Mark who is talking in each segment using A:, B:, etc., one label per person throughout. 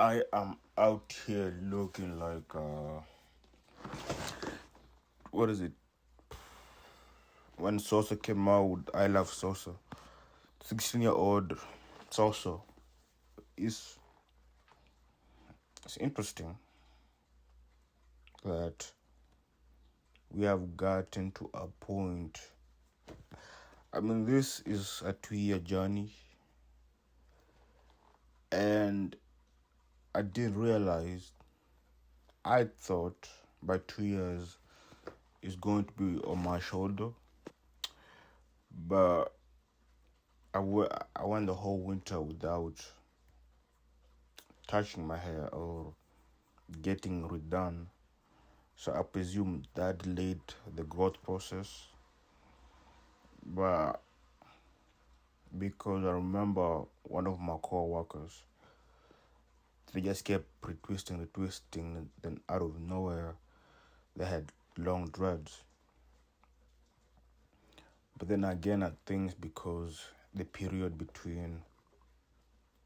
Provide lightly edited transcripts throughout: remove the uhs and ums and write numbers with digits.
A: I am out here looking like what is it? When Sosa came out with I Love Sosa, 16-year-old Sosa is it's interesting that we have gotten to a point. I mean, this is a 2-year journey, and I did realize. I thought by 2 years it's going to be on my shoulder, but I went the whole winter without touching my hair or getting redone. So I presume that delayed the growth process. But because I remember one of my co-workers, they just kept retwisting, and then out of nowhere, they had long dreads. But then again, I think it's because the period between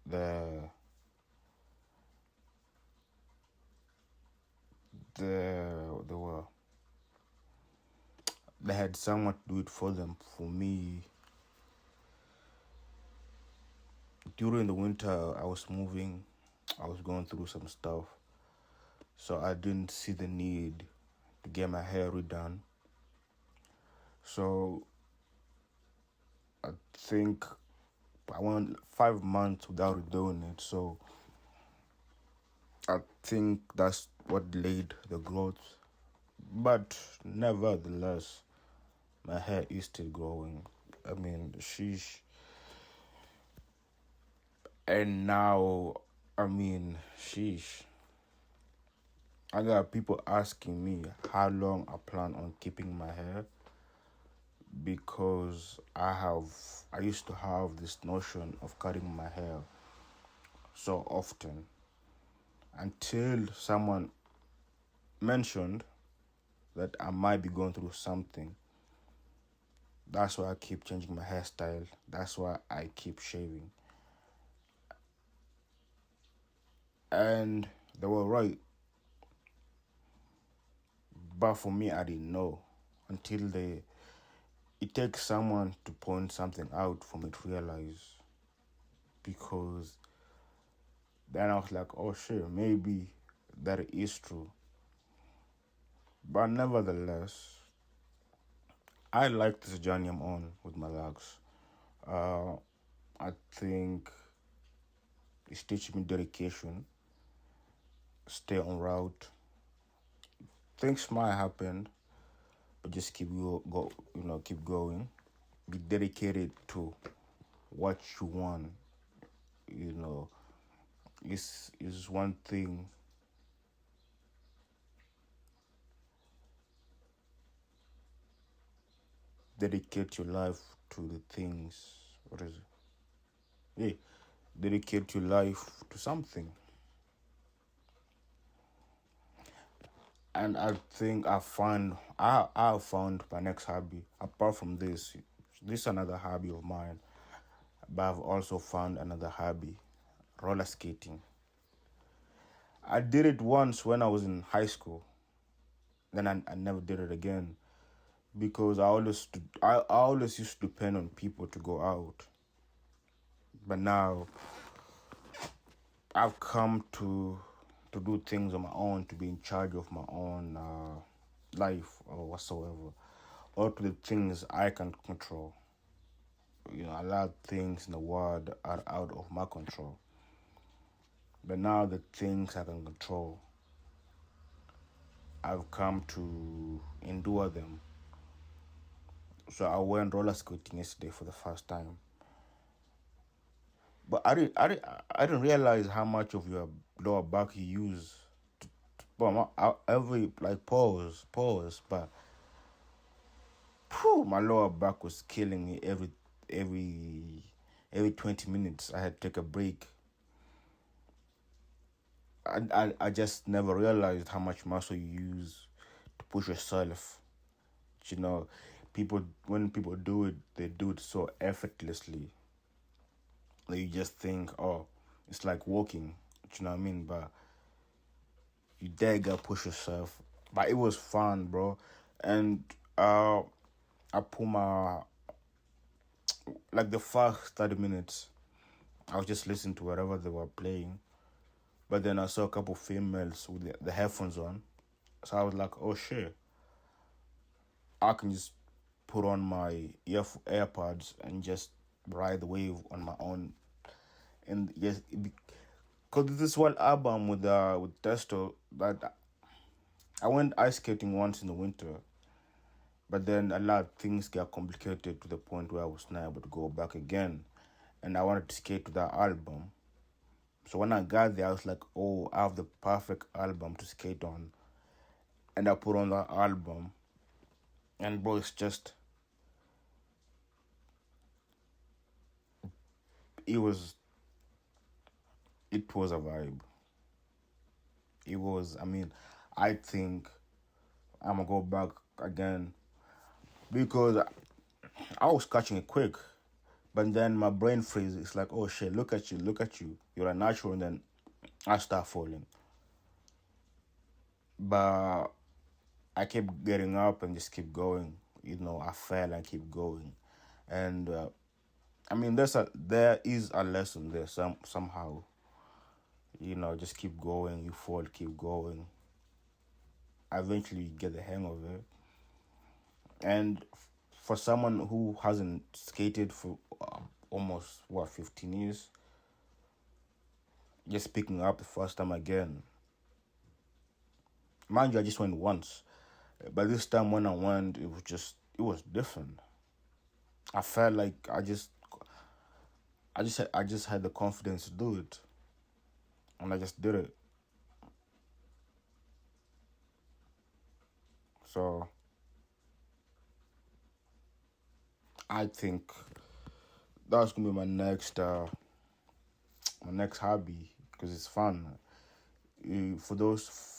A: the were they had someone to do it for them. For me, during the winter, I was moving, I was going through some stuff, so I didn't see the need to get my hair redone. So I think I went 5 months without redoing it. So I think that's what delayed the growth. But nevertheless, my hair is still growing. I mean, sheesh. And now, sheesh. I got people asking me how long I plan on keeping my hair, because I used to have this notion of cutting my hair so often until someone mentioned that I might be going through something. That's why I keep changing my hairstyle. That's why I keep shaving. And they were right. But for me, I didn't know until it takes someone to point something out for me to realize. Because then I was like, oh shit, maybe that is true. But nevertheless, I like this journey I'm on with my legs. I think it's teaching me dedication, stay on route. Things might happen, but just keep going. Be dedicated to what you want. You know, is one thing. Dedicate your life to the things. What is it? Yeah, dedicate your life to something. And I think I found my next hobby. Apart from this is another hobby of mine. But I've also found another hobby, roller skating. I did it once when I was in high school. Then I never did it again, because I always used to depend on people to go out. But now I've come to do things on my own, to be in charge of my own life or whatsoever, or to the things I can control. A lot of things in the world are out of my control. But now the things I can control, I've come to endure them. So I went roller skating yesterday for the first time. But I didn't realize how much of your lower back you use. Every pause. But my lower back was killing me every 20 minutes. I had to take a break. I just never realized how much muscle you use to push yourself. When people do it, they do it so effortlessly that you just think, oh, it's like walking. you know what I mean? But you dare gotta push yourself. But it was fun, bro. And I put my, like the first 30 minutes, I was just listening to whatever they were playing. But then I saw a couple females with the headphones on. So I was like, oh shit. I can just put on my AirPods and just ride the wave on my own. And yes, because this one album with Testo, that I went ice skating once in the winter, but then a lot of things got complicated to the point where I was not able to go back again, and I wanted to skate to that album. So when I got there, I was like, oh, I have the perfect album to skate on, and I put on that album, and bro, it was it was a vibe. It was, I mean, I think I'm gonna go back again because I was catching it quick, but then my brain freezes. It's like, oh shit, look at you. You're a natural, and then I start falling. But I kept getting up and just keep going. You know, I fell and keep going, and I mean, there is a lesson there somehow. You know, just keep going. You fall, keep going. Eventually, you get the hang of it. And for someone who hasn't skated for almost 15 years, just picking up the first time again. Mind you, I just went once, but this time when I went, it was different. I felt like I just had the confidence to do it, and I just did it. So I think that's gonna be my next hobby because it's fun. For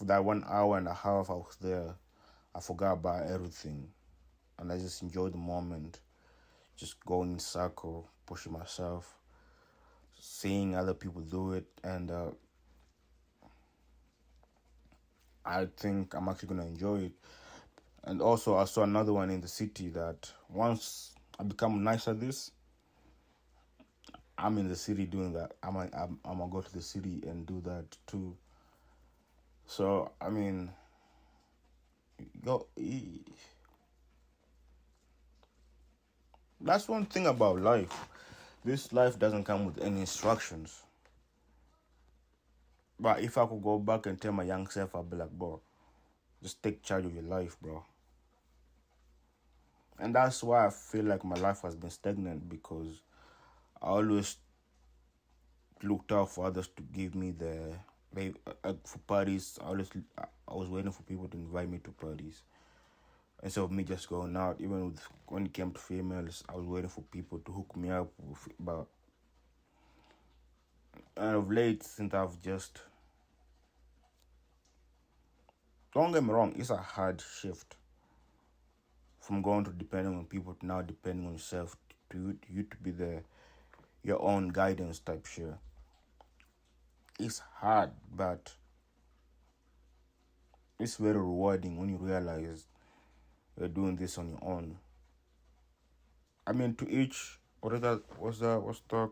A: that 1 hour and a half I was there, I forgot about everything, and I just enjoyed the moment, just going in circle, pushing myself, seeing other people do it, and I think I'm actually gonna enjoy it. And also, I saw another one in the city that once I become nice at this, I'm in the city doing that. I'm gonna go to the city and do that too. So I mean, go. That's one thing about life. This life doesn't come with any instructions. But if I could go back and tell my young self, I'd be like, bro, just take charge of your life, bro. And that's why I feel like my life has been stagnant because I always looked out for others to give me for parties. I was waiting for people to invite me to parties instead of me just going out. Even when it came to females, I was waiting for people to hook me up with. But and of late, since I've just, don't get me wrong, it's a hard shift from going to depending on people to now depending on yourself, to you to be your own guidance type shit. It's hard, but it's very rewarding when you realize you're doing this on your own. I mean, to each, what's the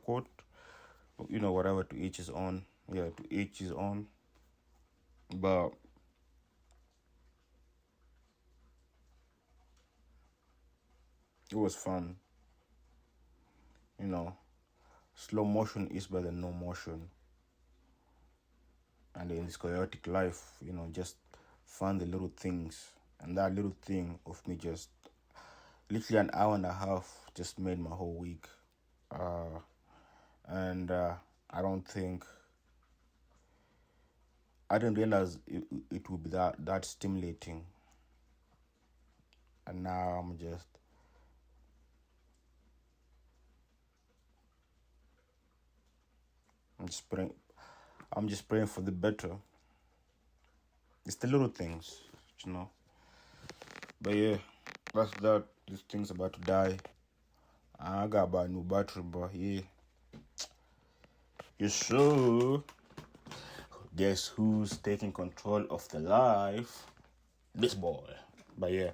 A: quote? You know, whatever, to each his own. Yeah, to each his own. But it was fun. You know, slow motion is better than no motion. And in this chaotic life, you know, just find the little things. And that little thing of me just literally an hour and a half just made my whole week. And I don't think I didn't realize it would be that stimulating. And now I'm just praying. I'm just praying for the better. It's the little things, you know. But yeah, that's that. This thing's about to die. I got about a new battery, but yeah. You sure? guess who's taking control of the life? This boy. But yeah,